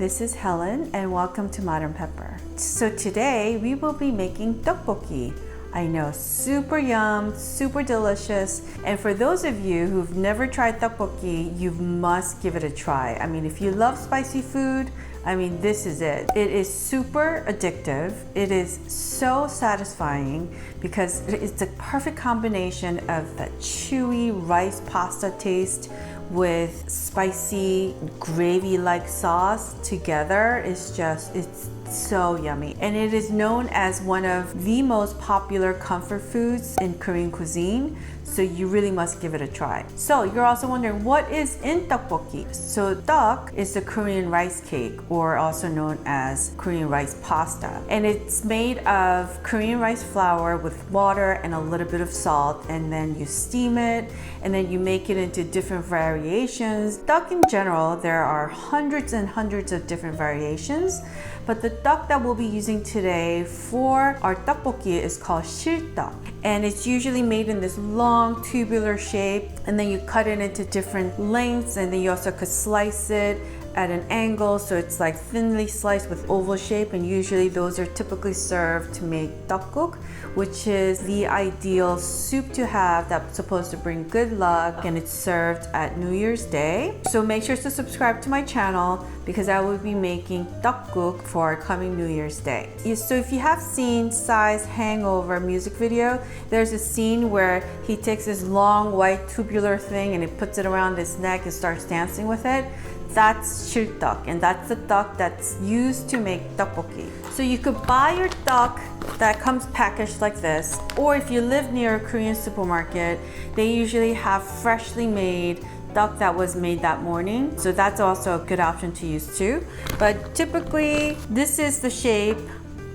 this is Helen and welcome to Modern Pepper. So today we will be making 떡볶이. I know, super yum, super delicious. And for those of you who've never tried 떡볶이, you must give it a try. I mean, if you love spicy food, this is it. It is super addictive. It is so satisfying because it's the perfect combination of that chewy rice pasta taste with spicy gravy-like sauce together. It's so yummy. And it is known as one of the most popular comfort foods in Korean cuisine. So you really must give it a try. So you're also wondering, what is in 떡볶이? So 떡 is the Korean rice cake, or also known as Korean rice pasta. And it's made of Korean rice flour with water and a little bit of salt, and then you steam it, and then you make it into different variations. 떡 in general, there are hundreds and hundreds of different variations, but the 떡 that we'll be using today for our 떡볶이 is called 실떡. And it's usually made in this long tubular shape, and then you cut it into different lengths, and then you also could slice it at an angle, so it's like thinly sliced with oval shape, and usually those are typically served to make 떡국, which is the ideal soup to have that's supposed to bring good luck, and it's served at New Year's Day. So make sure to subscribe to my channel because I will be making 떡국 for our coming New Year's Day. So if you have seen Psy's Hangover music video, there's a scene where he takes this long white tubular thing and he puts it around his neck and starts dancing with it. That's 실떡, and that's the 떡 that's used to make 떡볶이. So you could buy your 떡 that comes packaged like this, or if you live near a Korean supermarket, they usually have freshly made 떡 that was made that morning. So that's also a good option to use too. But typically, this is the shape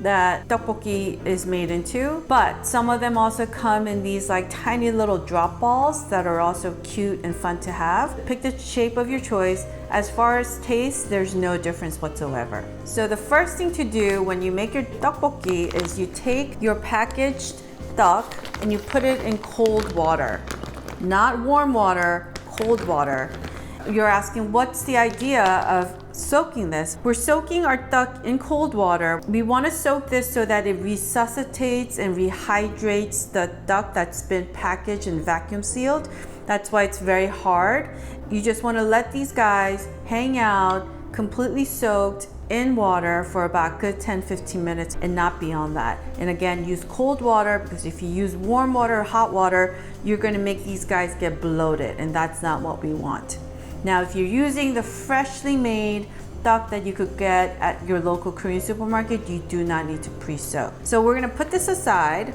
that 떡볶이 is made into, but some of them also come in these like tiny little drop balls that are also cute and fun to have. Pick the shape of your choice. As far as taste, there's no difference whatsoever. So the first thing to do when you make your 떡볶이 is you take your packaged 떡 and you put it in cold water. Not warm water, cold water. You're asking, what's the idea of soaking this? We're soaking our 떡 in cold water. We want to soak this so that it resuscitates and rehydrates the 떡 that's been packaged and vacuum sealed. That's why it's very hard. You just want to let these guys hang out completely soaked in water for about good 10-15 minutes and not beyond that. And again, use cold water, because if you use warm water or hot water, you're going to make these guys get bloated, and that's not what we want. Now, if you're using the freshly made 떡 that you could get at your local Korean supermarket, you do not need to pre-soak. So we're gonna put this aside.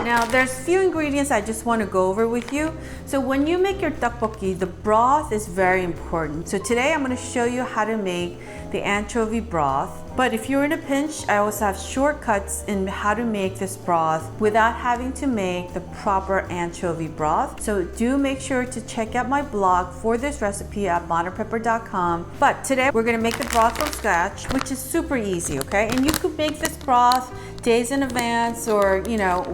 Now, there's few ingredients I just want to go over with you. So when you make your 떡볶이, the broth is very important. So today I'm going to show you how to make the anchovy broth. But if you're in a pinch, I also have shortcuts in how to make this broth without having to make the proper anchovy broth. So do make sure to check out my blog for this recipe at modernpepper.com. But today we're going to make the broth from scratch, which is super easy, okay? And you could make this broth days in advance or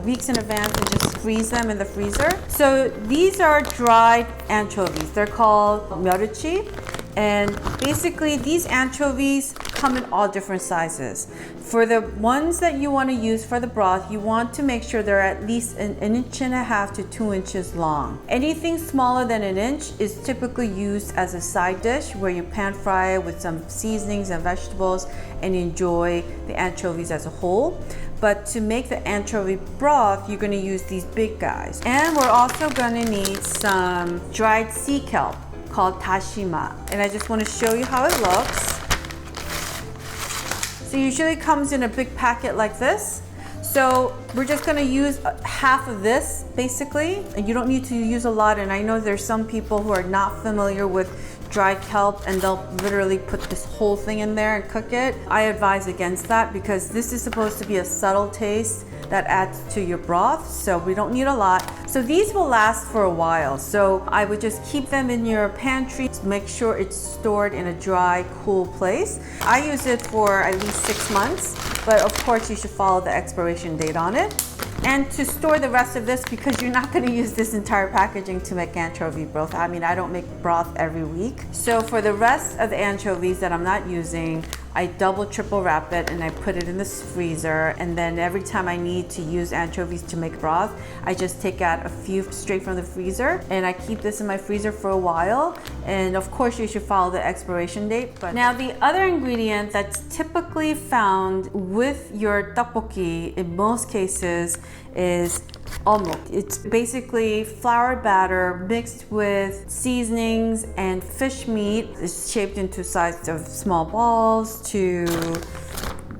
weeks in advance and just freeze them in the freezer. So these are dried anchovies. They're called 멸치. And basically these anchovies come in all different sizes. For the ones that you want to use for the broth, you want to make sure they're at least an 1.5 to 2 inches long. Anything smaller than an inch is typically used as a side dish where you pan fry it with some seasonings and vegetables and enjoy the anchovies as a whole. But to make the anchovy broth, you're going to use these big guys. And we're also going to need some dried sea kelp called tashima. And I just want to show you how it looks. So usually it comes in a big packet like this. So we're just going to use half of this basically, and you don't need to use a lot. And I know there's some people who are not familiar with dry kelp and they'll literally put this whole thing in there and cook it. I advise against that because this is supposed to be a subtle taste that adds to your broth, so we don't need a lot. So these will last for a while, so I would just keep them in your pantry. Make sure it's stored in a dry, cool place. I use it for at least 6 months, but of course you should follow the expiration date on it. And to store the rest of this, because you're not going to use this entire packaging to make anchovy broth. I mean, I don't make broth every week. So for the rest of the anchovies that I'm not using, I double, triple wrap it and I put it in the freezer. And then every time I need to use anchovies to make broth, I just take out a few straight from the freezer and I keep this in my freezer for a while. And of course you should follow the expiration date. But now the other ingredient that's typically found with your 떡볶이 in most cases is 어묵. It's basically flour batter mixed with seasonings and fish meat. It's shaped into sizes of small balls to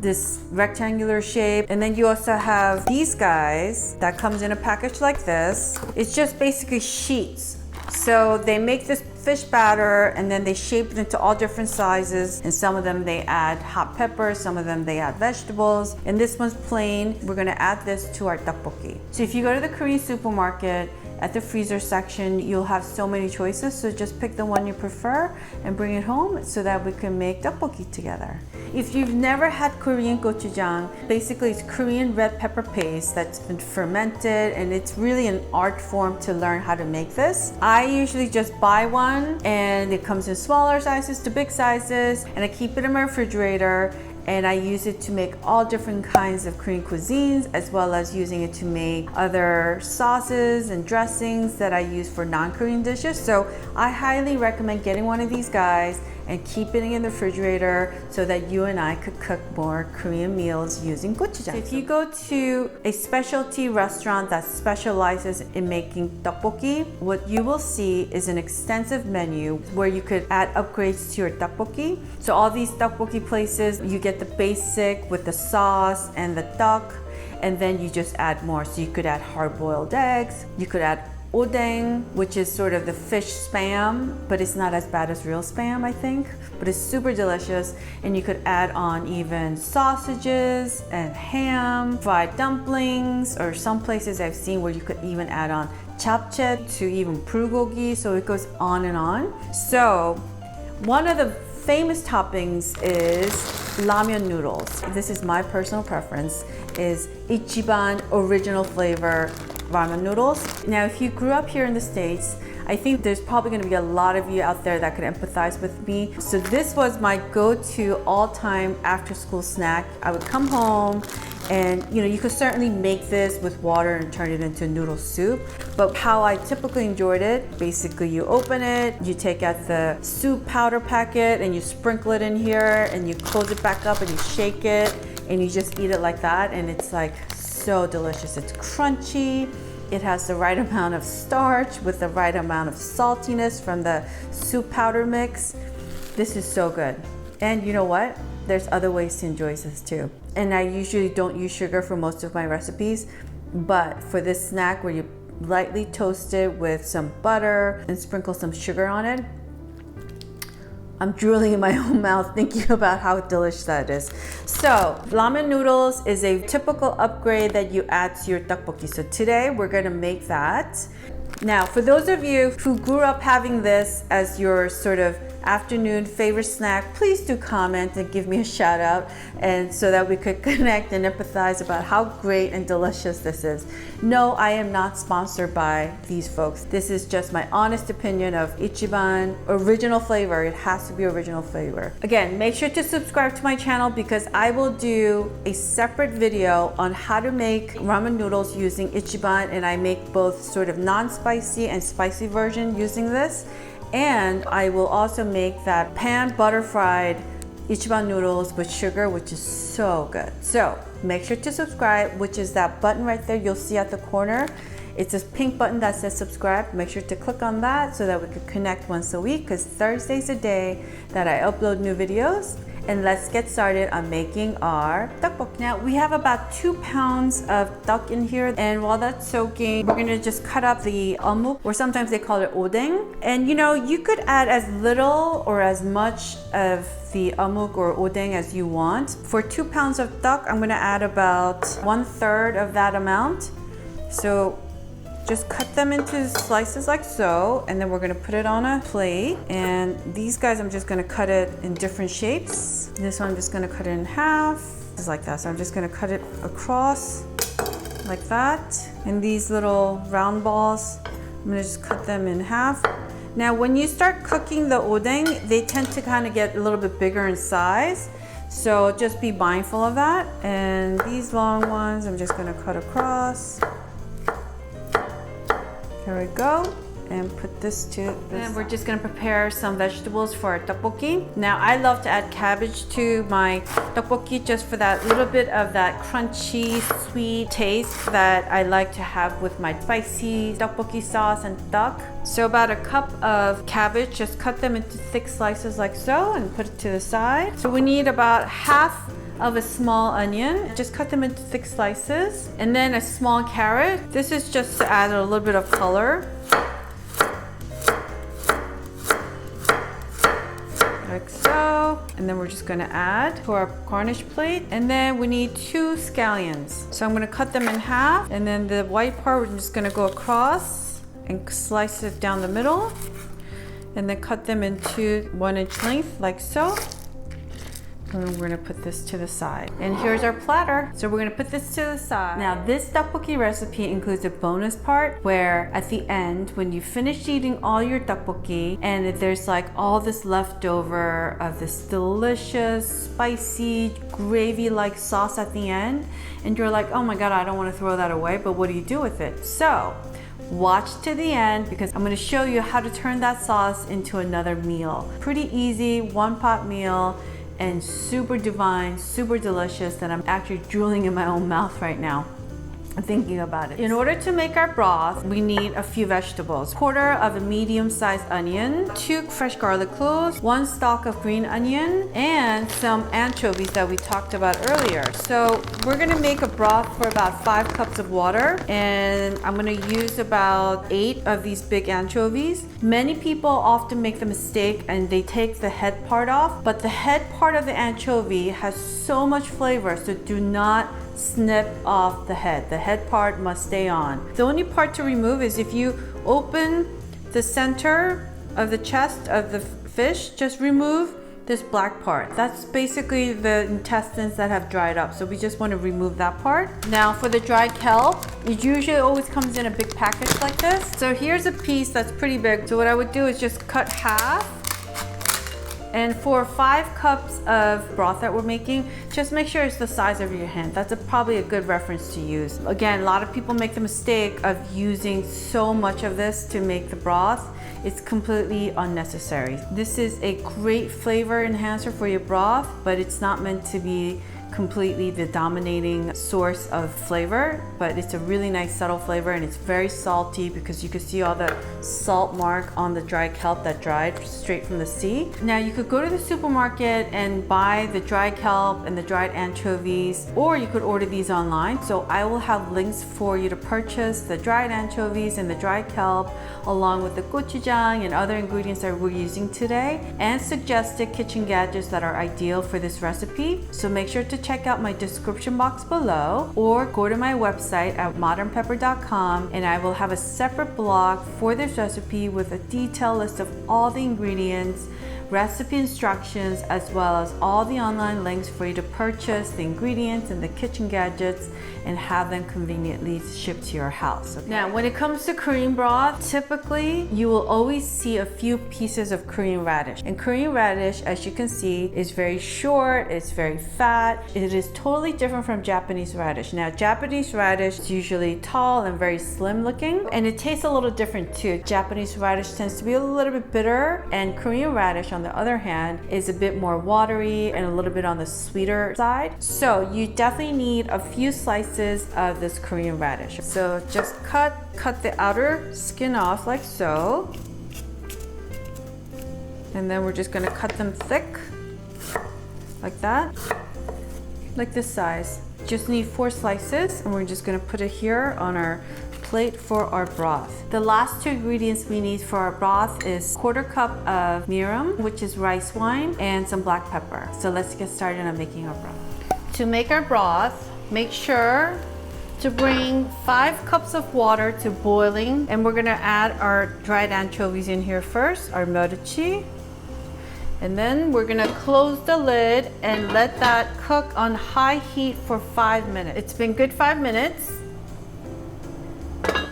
this rectangular shape. And then you also have these guys that comes in a package like this. It's just basically sheets. So they make this fish batter and then they shape it into all different sizes, and some of them they add hot pepper, some of them they add vegetables, and this one's plain. We're gonna add this to our 떡볶이. So if you go to the Korean supermarket, at the freezer section, you'll have so many choices, so just pick the one you prefer and bring it home so that we can make 떡볶이 together. If you've never had Korean GoChuJang, basically it's Korean red pepper paste that's been fermented, and it's really an art form to learn how to make this. I usually just buy one and it comes in smaller sizes to big sizes, and I keep it in my refrigerator. And I use it to make all different kinds of Korean cuisines, as well as using it to make other sauces and dressings that I use for non-Korean dishes. So I highly recommend getting one of these guys and keeping it in the refrigerator so that you and I could cook more Korean meals using gochujang. So if you go to a specialty restaurant that specializes in making 떡볶이, what you will see is an extensive menu where you could add upgrades to your 떡볶이. So all these 떡볶이 places, you get the basic with the sauce and the 떡, and then you just add more. So you could add hard-boiled eggs, you could add odeng, which is sort of the fish spam, but it's not as bad as real spam, I think, but it's super delicious. And you could add on even sausages and ham, fried dumplings, or some places I've seen where you could even add on japchae to even bulgogi, so it goes on and on. So one of the famous toppings is ramen noodles. This is my personal preference, is Ichiban original flavor ramen noodles. Now, if you grew up here in the States, I think there's probably going to be a lot of you out there that could empathize with me. So this was my go-to all-time after-school snack. I would come home and you could certainly make this with water and turn it into noodle soup. But how I typically enjoyed it, basically you open it, you take out the soup powder packet and you sprinkle it in here and you close it back up and you shake it and you just eat it like that, and it's like so delicious. It's crunchy. It has the right amount of starch with the right amount of saltiness from the soup powder mix. This is so good. And you know what? There's other ways to enjoy this too. And I usually don't use sugar for most of my recipes, but for this snack where you lightly toast it with some butter and sprinkle some sugar on it, I'm drooling in my own mouth thinking about how delicious that is. So ramen noodles is a typical upgrade that you add to your 떡볶이. So today we're gonna make that. Now, for those of you who grew up having this as your sort of afternoon favorite snack, please do comment and give me a shout out, and so that we could connect and empathize about how great and delicious this is. No, I am not sponsored by these folks. This is just my honest opinion of Ichiban original flavor. It has to be original flavor. Again, make sure to subscribe to my channel because I will do a separate video on how to make ramen noodles using Ichiban, and I make both sort of non-spicy and spicy version using this. And I will also make that pan butter fried Ichiban noodles with sugar, which is so good. So make sure to subscribe, which is that button right there you'll see at the corner. It's this pink button that says subscribe. Make sure to click on that so that we could connect once a week, because Thursday's a day that I upload new videos. And let's get started on making our 떡볶이. Now we have about 2 pounds of 떡 in here, and while that's soaking, we're gonna just cut up the 어묵, or sometimes they call it odeng. And you could add as little or as much of the 어묵 or odeng as you want. For 2 pounds of 떡, I'm gonna add about 1/3 of that amount. So just cut them into slices like so, and then we're gonna put it on a plate. And these guys, I'm just gonna cut it in different shapes. This one, I'm just gonna cut it in half, just like that. So I'm just gonna cut it across. like that. And these little round balls, I'm gonna just cut them in half. Now, when you start cooking the odeng, they tend to kind of get a little bit bigger in size. So just be mindful of that. And these long ones, I'm just gonna cut across. Here we go. And put this to this. And we're just gonna prepare some vegetables for our tteokbokki. Now, I love to add cabbage to my tteokbokki just for that little bit of that crunchy, sweet taste that I like to have with my spicy tteokbokki sauce and duck. So about a cup of cabbage, just cut them into thick slices like so and put it to the side. So we need about half of a small onion. Just cut them into thick slices. And then a small carrot. This is just to add a little bit of color. Like so. And then we're just gonna add to our garnish plate. And then we need 2 scallions. So I'm gonna cut them in half. And then the white part, we're just gonna go across and slice it down the middle. And then cut them into 1-inch length, like so. And we're gonna put this to the side. And here's our platter. So we're gonna put this to the side. Now this tteokbokki recipe includes a bonus part where at the end, when you finish eating all your tteokbokki and there's like all this leftover of this delicious, spicy, gravy-like sauce at the end, and you're like, oh my God, I don't wanna throw that away, but what do you do with it? So, watch to the end because I'm gonna show you how to turn that sauce into another meal. Pretty easy, one-pot meal, and super divine, super delicious that I'm actually drooling in my own mouth right now thinking about it. In order to make our broth, we need a few vegetables. 1/4 of a medium-sized onion, 2 fresh garlic cloves, 1 stalk of green onion, and some anchovies that we talked about earlier. So we're gonna make a broth for about 5 cups of water, and I'm gonna use about 8 of these big anchovies. Many people often make the mistake and they take the head part off, but the head part of the anchovy has so much flavor, so do not snip off the head. The head part must stay on. The only part to remove is if you open the center of the chest of the fish, just remove this black part. That's basically the intestines that have dried up. So we just want to remove that part. Now for the dried kelp, it usually always comes in a big package like this. So here's a piece that's pretty big. So what I would do is just cut half. And for 5 cups of broth that we're making, just make sure it's the size of your hand. That's probably a good reference to use. Again, a lot of people make the mistake of using so much of this to make the broth. It's completely unnecessary. This is a great flavor enhancer for your broth, but it's not meant to be completely the dominating source of flavor, but it's a really nice subtle flavor and it's very salty because you can see all the salt mark on the dried kelp that dried straight from the sea. Now you could go to the supermarket and buy the dried kelp and the dried anchovies, or you could order these online. So I will have links for you to purchase the dried anchovies and the dried kelp along with the GoChuJang and other ingredients that we're using today, and suggested kitchen gadgets that are ideal for this recipe. So make sure to check out my description box below or go to my website at modernpepper.com, and I will have a separate blog for this recipe with a detailed list of all the ingredients, recipe instructions, as well as all the online links for you to purchase the ingredients and the kitchen gadgets and have them conveniently shipped to your house. Okay? Now, when it comes to Korean broth, typically you will always see a few pieces of Korean radish. And Korean radish, as you can see, is very short, it's very fat. It is totally different from Japanese radish. Now, Japanese radish is usually tall and very slim looking, and it tastes a little different too. Japanese radish tends to be a little bit bitter, and Korean radish, on the other hand, is a bit more watery and a little bit on the sweeter side. So you definitely need a few slices of this Korean radish. So just cut the outer skin off like so. And then we're just gonna cut them thick, like that, like this size. Just need 4 slices, and we're just gonna put it here on our plate for our broth. The last 2 ingredients we need for our broth is 1/4 cup of mirum, which is rice wine, and some black pepper. So let's get started on making our broth. To make our broth, make sure to bring 5 cups of water to boiling, and we're gonna add our dried anchovies in here first, our 멸치. And then we're gonna close the lid and let that cook on high heat for 5 minutes. It's been good 5 minutes.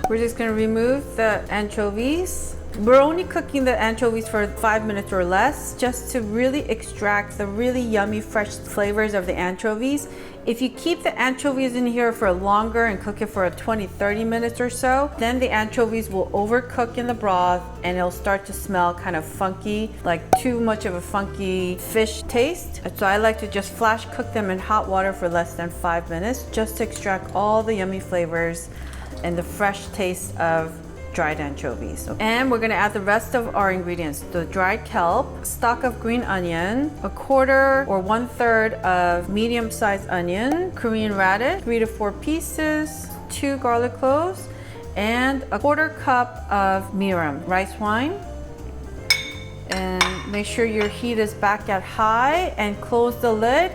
We're just gonna remove the anchovies. We're only cooking the anchovies for 5 minutes or less, just to really extract the really yummy fresh flavors of the anchovies. If you keep the anchovies in here for longer and cook it for 20-30 minutes or so, then the anchovies will overcook in the broth and it'll start to smell kind of funky, like too much of a funky fish taste. So I like to just flash cook them in hot water for less than 5 minutes, just to extract all the yummy flavors and the fresh taste of dried anchovies. And we're gonna add the rest of our ingredients. The dried kelp, stalk of green onion, a quarter or 1/3 of medium-sized onion, Korean radish, 3 to 4 pieces, 2 garlic cloves, and a 1/4 cup of miram, rice wine. And make sure your heat is back at high and close the lid.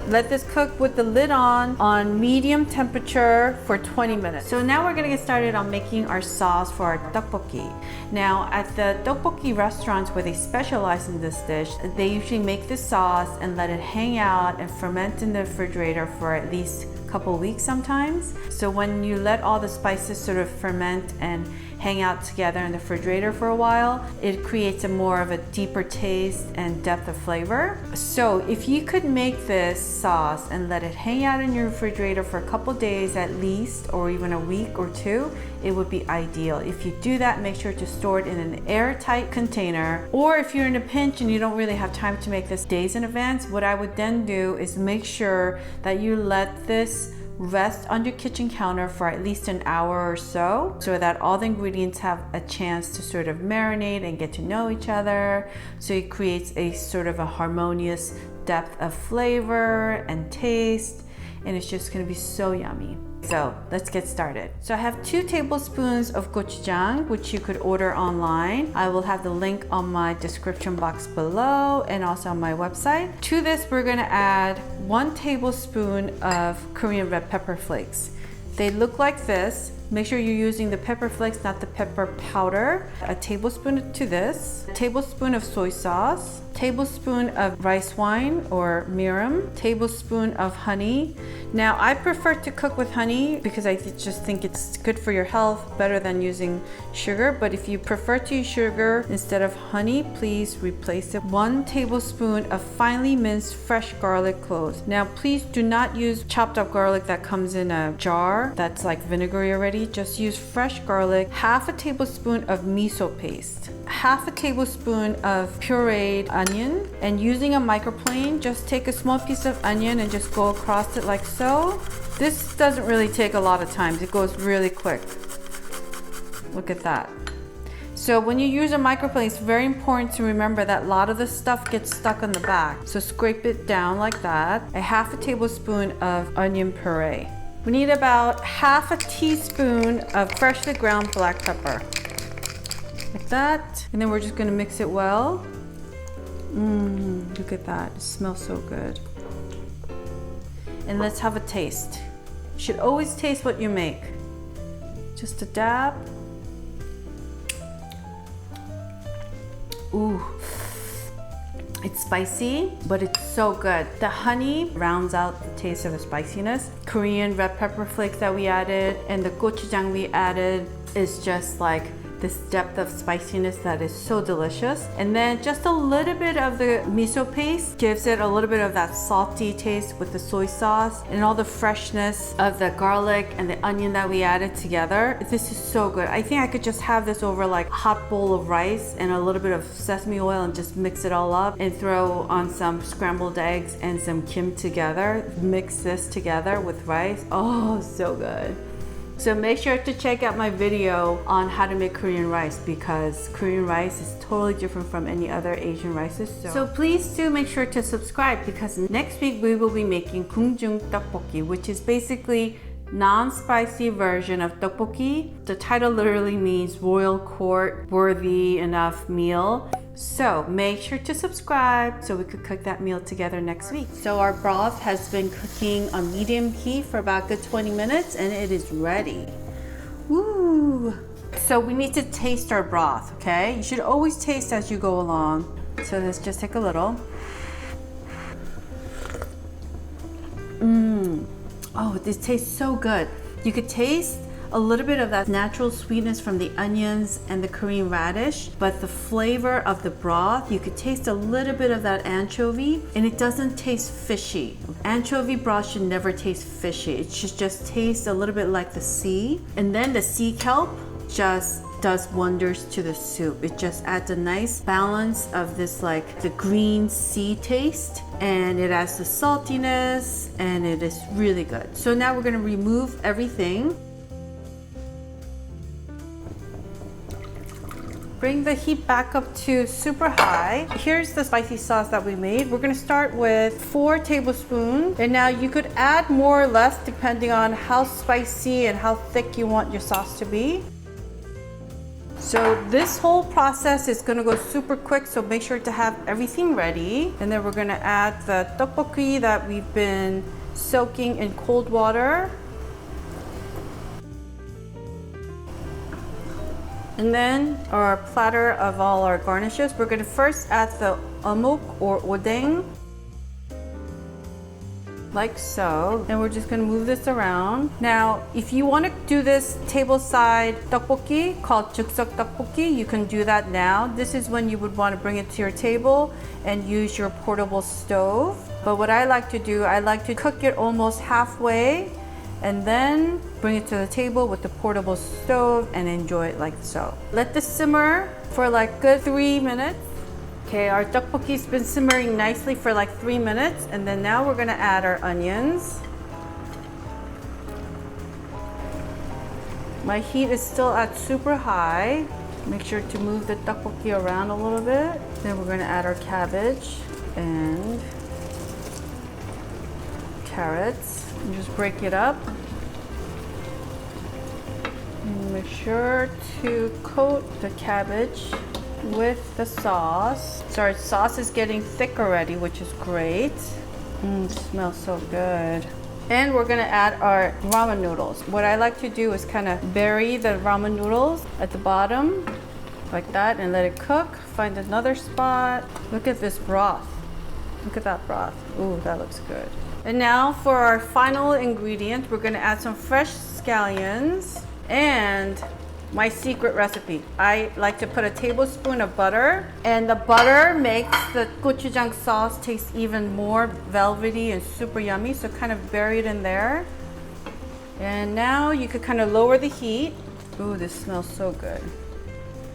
Let this cook with the lid on medium temperature for 20 minutes. So now we're gonna get started on making our sauce for our 떡볶이. Now at the 떡볶이 restaurants where they specialize in this dish, they usually make this sauce and let it hang out and ferment in the refrigerator for at least a couple weeks sometimes. So when you let all the spices sort of ferment and hang out together in the refrigerator for a while, it creates a more of a deeper taste and depth of flavor. So if you could make this sauce and let it hang out in your refrigerator for a couple days at least, or even a week or two, it would be ideal. If you do that, make sure to store it in an airtight container. Or if you're in a pinch and you don't really have time to make this days in advance, what I would then do is make sure that you let this rest on your kitchen counter for at least an hour or so that all the ingredients have a chance to sort of marinate and get to know each other. So it creates a sort of a harmonious depth of flavor and taste, and it's just going to be so yummy. So let's get started. So I have 2 tablespoons of GoChuJang, which you could order online. I will have the link on my description box below and also on my website. To this, we're gonna add 1 tablespoon of Korean red pepper flakes. They look like this. Make sure you're using the pepper flakes, not the pepper powder. A tablespoon to this, a tablespoon of soy sauce, tablespoon of rice wine or miram, tablespoon of honey. Now I prefer to cook with honey because I just think it's good for your health, better than using sugar. But if you prefer to use sugar instead of honey, please replace it. 1 tablespoon of finely minced fresh garlic cloves. Now please do not use chopped up garlic that comes in a jar that's like vinegary already. Just use fresh garlic, half a tablespoon of miso paste, half a tablespoon of pureed onion, and using a microplane, just take a small piece of onion and just go across it like so. This doesn't really take a lot of time. It goes really quick. Look at that. So when you use a microplane, it's very important to remember that a lot of the stuff gets stuck on the back. So scrape it down like that. A half a tablespoon of onion puree. We need about half a teaspoon of freshly ground black pepper. Like that. And then we're just gonna mix it well. Look at that, it smells so good. And let's have a taste. You should always taste what you make. Just a dab. Ooh. It's spicy, but it's so good. The honey rounds out the taste of the spiciness. Korean red pepper flakes that we added and the gochujang we added is just like this depth of spiciness that is so delicious. And then just a little bit of the miso paste gives it a little bit of that salty taste with the soy sauce and all the freshness of the garlic and the onion that we added together. This is so good. I think I could just have this over like a hot bowl of rice and a little bit of sesame oil and just mix it all up and throw on some scrambled eggs and some kim together. Mix this together with rice. Oh, so good. So make sure to check out my video on how to make Korean rice because Korean rice is totally different from any other Asian rices. So please do make sure to subscribe because next week we will be making 궁중떡볶이, which is basically non-spicy version of 떡볶이. The title literally means royal court worthy enough meal. So make sure to subscribe so we could cook that meal together next week. So our broth has been cooking on medium heat for about a good 20 minutes and it is ready. Woo! So we need to taste our broth, okay? You should always taste as you go along. So let's just take a little. Oh, this tastes so good. You could taste a little bit of that natural sweetness from the onions and the Korean radish, but the flavor of the broth, you could taste a little bit of that anchovy, and it doesn't taste fishy. Anchovy broth should never taste fishy. It should just taste a little bit like the sea. And then the sea kelp just does wonders to the soup. It just adds a nice balance of this like the green sea taste, and it adds the saltiness, and it is really good. So now we're gonna remove everything. Bring the heat back up to super high. Here's the spicy sauce that we made. We're gonna start with 4 tablespoons. And now you could add more or less depending on how spicy and how thick you want your sauce to be. So this whole process is gonna go super quick, so make sure to have everything ready. And then we're gonna add the 떡볶이 that we've been soaking in cold water. And then our platter of all our garnishes. We're gonna first add the 어묵 or odeng, like so. And we're just gonna move this around. Now, if you wanna do this table-side 떡볶이 called 즉석떡볶이, you can do that now. This is when you would wanna bring it to your table and use your portable stove. But what I like to do, I like to cook it almost halfway and then bring it to the table with the portable stove and enjoy it like so. Let this simmer for like good 3 minutes. Okay, our 떡볶이's been simmering nicely for like 3 minutes, and then now we're gonna add our onions. My heat is still at super high. Make sure to move the 떡볶이 around a little bit. Then we're gonna add our cabbage and carrots. And just break it up. And make sure to coat the cabbage with the sauce. So our sauce is getting thick already, which is great. It smells so good. And we're gonna add our ramen noodles. What I like to do is kind of bury the ramen noodles at the bottom, like that, and let it cook. Find another spot. Look at this broth. Look at that broth. Ooh, that looks good. And now for our final ingredient, we're gonna add some fresh scallions and my secret recipe. I like to put a tablespoon of butter, and the butter makes the GoChuJang sauce taste even more velvety and super yummy, so kind of bury it in there. And now you could kind of lower the heat. Ooh, this smells so good.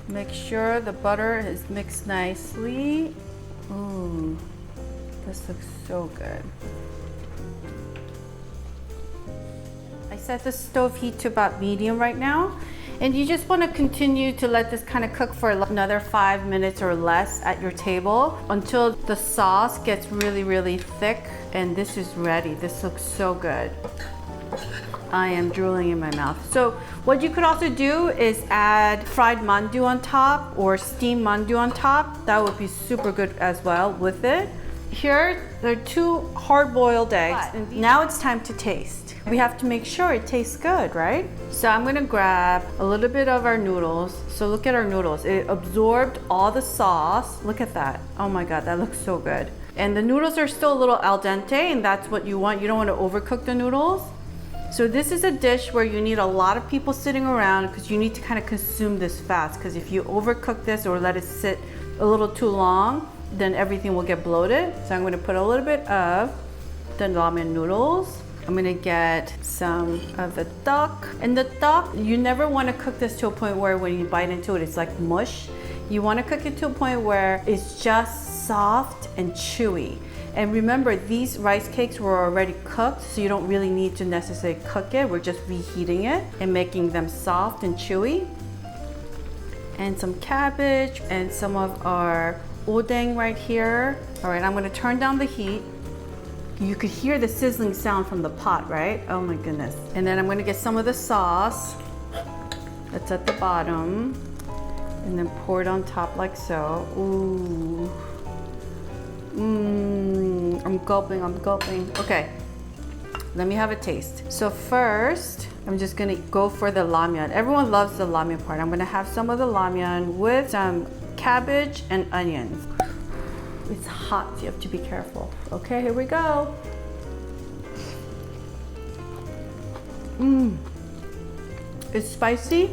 Make sure the butter is mixed nicely. Ooh, this looks so good. I set the stove heat to about medium right now. And you just want to continue to let this kind of cook for another 5 minutes or less at your table until the sauce gets really, really thick. And this is ready. This looks so good. I am drooling in my mouth. So what you could also do is add fried mandu on top or steamed mandu on top. That would be super good as well with it. Here, there are 2 hard-boiled eggs. And now it's time to taste. We have to make sure it tastes good, right? So I'm gonna grab a little bit of our noodles. So look at our noodles. It absorbed all the sauce. Look at that. Oh my God, that looks so good. And the noodles are still a little al dente, and that's what you want. You don't want to overcook the noodles. So this is a dish where you need a lot of people sitting around because you need to kind of consume this fast. Because if you overcook this or let it sit a little too long, then everything will get bloated. So I'm gonna put a little bit of the ramen noodles. I'm gonna get some of the duck. And the duck, you never wanna cook this to a point where when you bite into it, it's like mush. You wanna cook it to a point where it's just soft and chewy. And remember, these rice cakes were already cooked, so you don't really need to necessarily cook it. We're just reheating it and making them soft and chewy. And some cabbage and some of our odeng right here. All right, I'm gonna turn down the heat. You could hear the sizzling sound from the pot, right? Oh my goodness. And then I'm gonna get some of the sauce that's at the bottom and then pour it on top like so. Ooh. I'm gulping. Okay, let me have a taste. So first, I'm just gonna go for the ramyeon. Everyone loves the ramyeon part. I'm gonna have some of the ramyeon with some cabbage and onions. It's hot, so you have to be careful. Okay, here we go. It's spicy,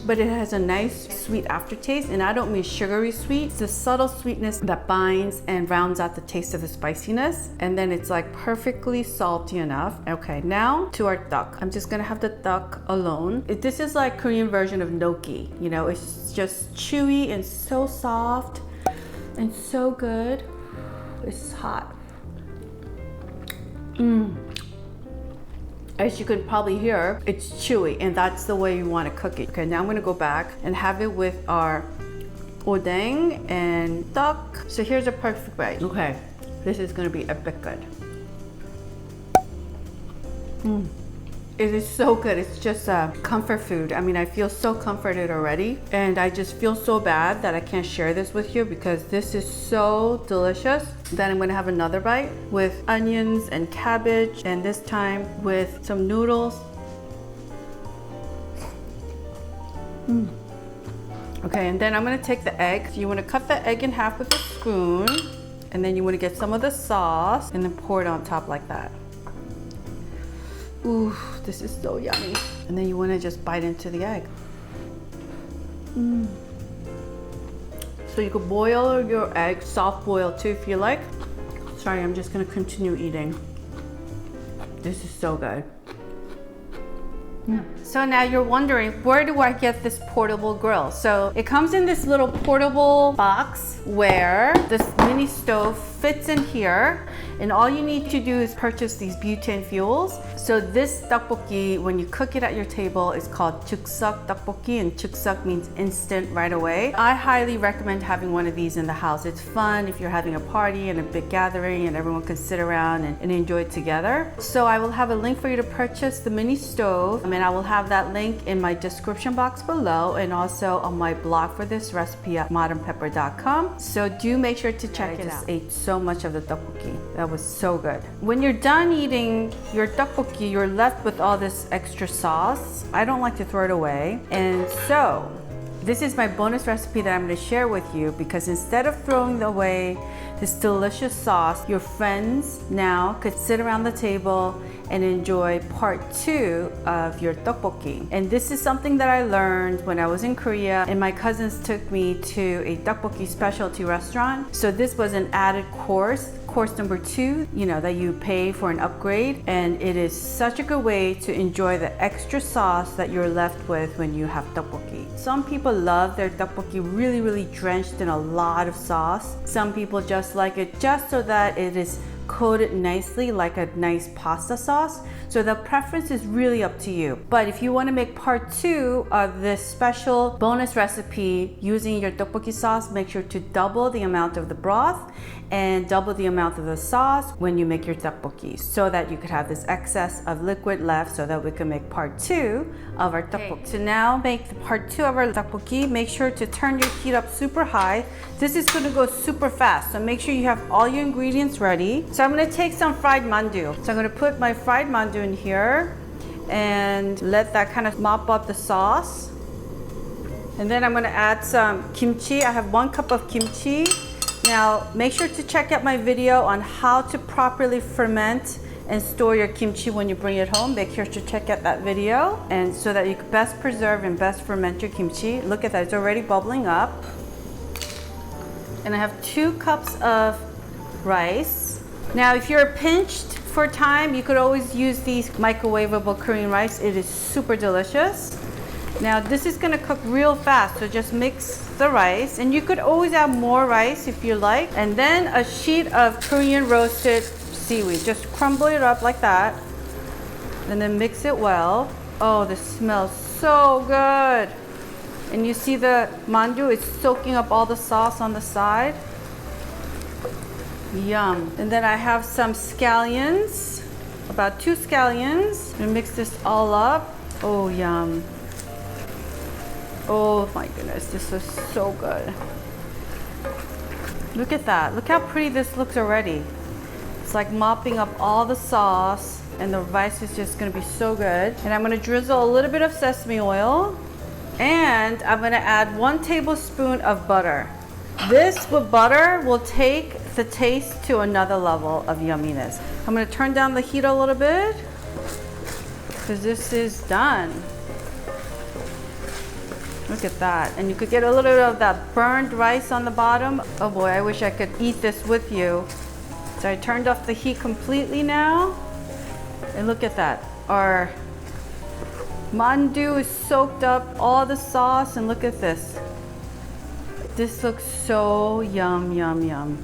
but it has a nice sweet aftertaste, and I don't mean sugary sweet. It's a subtle sweetness that binds and rounds out the taste of the spiciness, and then it's like perfectly salty enough. Okay, now to our duck. I'm just gonna have the duck alone. This is like Korean version of gnocchi. You know, it's just chewy and so soft and so good. It's hot. As you can probably hear, it's chewy, and that's the way you want to cook it. Okay, now I'm gonna go back and have it with our odeng and duck. So here's a perfect bite. Okay, this is gonna be epic good. It is so good. It's just a comfort food. I mean, I feel so comforted already, and I just feel so bad that I can't share this with you because this is so delicious. Then I'm gonna have another bite with onions and cabbage, and this time with some noodles. Okay, and then I'm gonna take the egg. So you wanna cut the egg in half with a spoon, and then you wanna get some of the sauce and then pour it on top like that. Ooh, this is so yummy. And then you want to just bite into the egg. So you could boil your egg, soft boil too if you like. Sorry, I'm just going to continue eating. This is so good. So now you're wondering, where do I get this portable grill? So it comes in this little portable box where this mini stove fits in here, and all you need to do is purchase these butane fuels. So this 떡볶이, when you cook it at your table, is called 떡볶이, and 즉석 means instant, right away. I highly recommend having one of these in the house. It's fun if you're having a party and a big gathering and everyone can sit around and enjoy it together. So I will have a link for you to purchase the mini stove, and I will have that link in my description box below, and also on my blog for this recipe at modernpepper.com. So do make sure to check it out. I just ate so much of the 떡볶이. That was so good. When you're done eating your 떡볶이, you're left with all this extra sauce. I don't like to throw it away. And so this is my bonus recipe that I'm going to share with you, because instead of throwing away this delicious sauce, your friends now could sit around the table and enjoy part 2 of your 떡볶이. And this is something that I learned when I was in Korea, and my cousins took me to a 떡볶이 specialty restaurant. So this was an added course number 2, you know, that you pay for an upgrade, and it is such a good way to enjoy the extra sauce that you're left with when you have 떡볶이. Some people love their 떡볶이 really drenched in a lot of sauce. Some people just like it just so that it is coated nicely like a nice pasta sauce. So the preference is really up to you. But if you want to make part 2 of this special bonus recipe using your 떡볶이 sauce, make sure to double the amount of the broth and double the amount of the sauce when you make your 떡볶이, so that you could have this excess of liquid left, so that we can make part 2 of our 떡볶이. To now make the part 2 of our 떡볶이, make sure to turn your heat up super high. This is going to go super fast, so make sure you have all your ingredients ready. So I'm going to take some fried mandu. So I'm going to put my fried mandu in here and let that kind of mop up the sauce. And then I'm going to add some kimchi. I have 1 cup of kimchi. Now make sure to check out my video on how to properly ferment and store your kimchi when you bring it home. Make sure to check out that video, and so that you can best preserve and best ferment your kimchi. Look at that, it's already bubbling up. And I have 2 cups of rice. Now if you're pinched for time, you could always use these microwavable Korean rice. It is super delicious. Now this is gonna cook real fast, so just mix the rice, and you could always add more rice if you like. And then a sheet of Korean roasted seaweed. Just crumble it up like that, and then mix it well. Oh, this smells so good. And you see the mandu is soaking up all the sauce on the side. Yum. And then I have some scallions, about 2 scallions. I'm gonna mix this all up. Oh, yum. Oh my goodness, this is so good. Look at that. Look how pretty this looks already. It's like mopping up all the sauce, and the rice is just gonna be so good. And I'm gonna drizzle a little bit of sesame oil, and I'm gonna add 1 tablespoon of butter. This with butter will take the taste to another level of yumminess. I'm gonna turn down the heat a little bit, because this is done. Look at that. And you could get a little bit of that burned rice on the bottom. Oh boy, I wish I could eat this with you. So I turned off the heat completely now. And look at that. Our mandu is soaked up, all the sauce, and look at this. This looks so yum, yum, yum.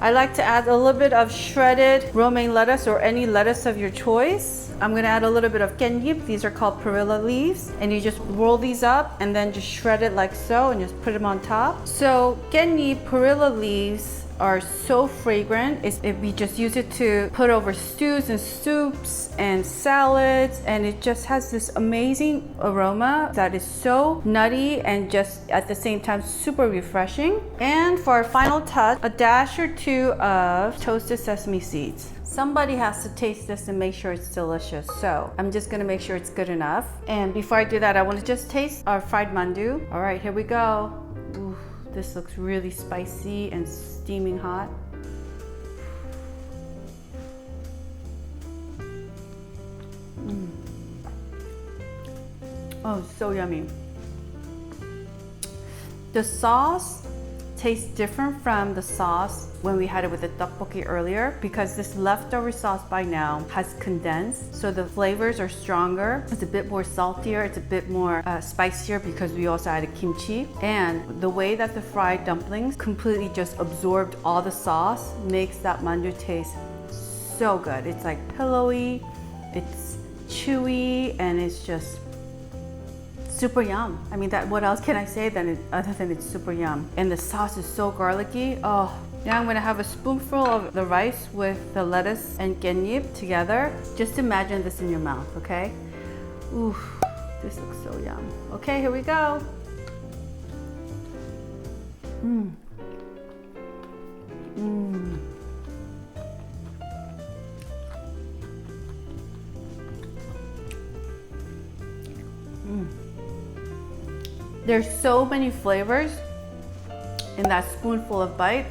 I like to add a little bit of shredded romaine lettuce or any lettuce of your choice. I'm gonna add a little bit of kenyip. These are called perilla leaves. And you just roll these up and then just shred it like so and just put them on top. So kenyip, perilla leaves, are so fragrant. We just use it to put over stews and soups and salads, and it just has this amazing aroma that is so nutty and just at the same time super refreshing. And for our final touch, a dash or two of toasted sesame seeds. Somebody has to taste this and make sure it's delicious. So I'm just gonna make sure it's good enough. And before I do that, I wanna just taste our fried mandu. All right, here we go. Ooh, this looks really spicy and steaming hot. Oh, so yummy. The sauce tastes different from the sauce when we had it with the tteokbokki earlier, because this leftover sauce by now has condensed, so the flavors are stronger. It's a bit more saltier, it's a bit more spicier because we also added kimchi. And the way that the fried dumplings completely just absorbed all the sauce makes that mandu taste so good. It's like pillowy, it's chewy, and it's just super yum. I mean, what else can I say other than it's super yum? And the sauce is so garlicky. Oh, now I'm gonna have a spoonful of the rice with the lettuce and kenyip together. Just imagine this in your mouth, okay? Ooh, this looks so yum. Okay, here we go. Mmm. Mmm. Mmm. There's so many flavors in that spoonful of bite.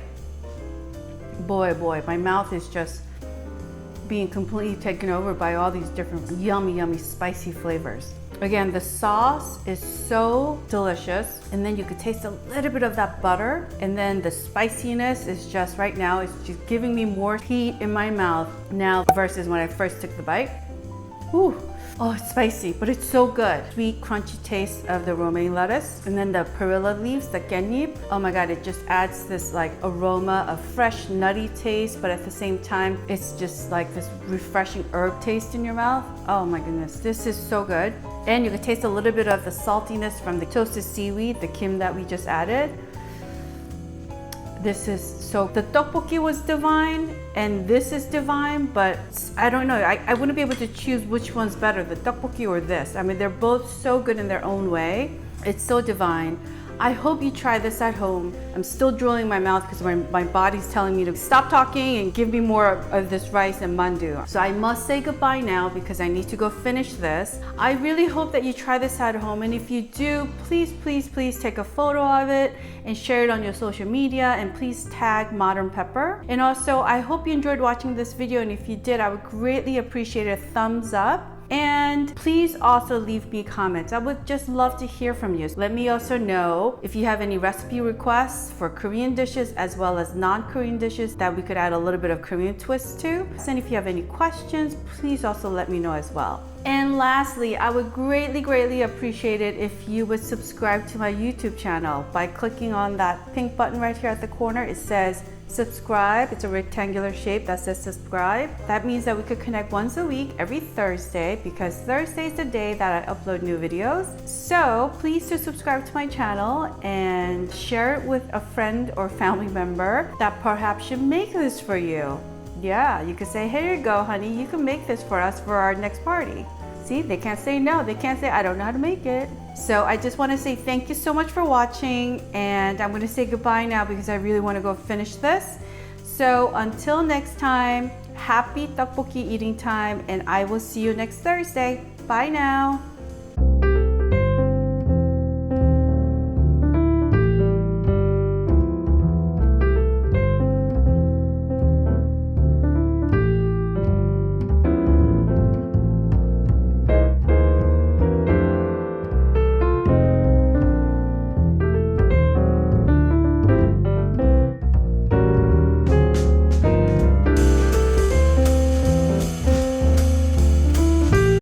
Boy, my mouth is just being completely taken over by all these different yummy, yummy, spicy flavors. Again, the sauce is so delicious. And then you could taste a little bit of that butter. And then the spiciness is just, right now, it's just giving me more heat in my mouth now versus when I first took the bite. Ooh. Oh, it's spicy, but it's so good. Sweet, crunchy taste of the romaine lettuce. And then the perilla leaves, the kenyip. Oh my God, it just adds this like aroma of fresh, nutty taste, but at the same time, it's just like this refreshing herb taste in your mouth. Oh my goodness, this is so good. And you can taste a little bit of the saltiness from the toasted seaweed, the kim that we just added. This is so, the tteokbokki was divine and this is divine, but I don't know. I wouldn't be able to choose which one's better, the tteokbokki or this. I mean, they're both so good in their own way. It's so divine. I hope you try this at home. I'm still drooling in my mouth because my body's telling me to stop talking and give me more of this rice and mandu. So I must say goodbye now because I need to go finish this. I really hope that you try this at home, and if you do, please, please, please take a photo of it and share it on your social media, and please tag Modern Pepper. And also, I hope you enjoyed watching this video, and if you did, I would greatly appreciate a thumbs up. And please also leave me comments. I would just love to hear from you. Let me also know if you have any recipe requests for Korean dishes as well as non-Korean dishes that we could add a little bit of Korean twist to. And if you have any questions, please also let me know as well. And lastly, I would greatly, greatly appreciate it if you would subscribe to my YouTube channel by clicking on that pink button right here at the corner. It says subscribe. It's a rectangular shape that says subscribe. That means that we could connect once a week, every Thursday, because Thursday is the day that I upload new videos. So please do subscribe to my channel and share it with a friend or family member that perhaps should make this for you. Yeah, you could say, here you go, honey, you can make this for us for our next party. See, they can't say no. They can't say, I don't know how to make it. So I just want to say thank you so much for watching, and I'm going to say goodbye now because I really want to go finish this. So until next time, happy tteokbokki eating time, and I will see you next Thursday. Bye now.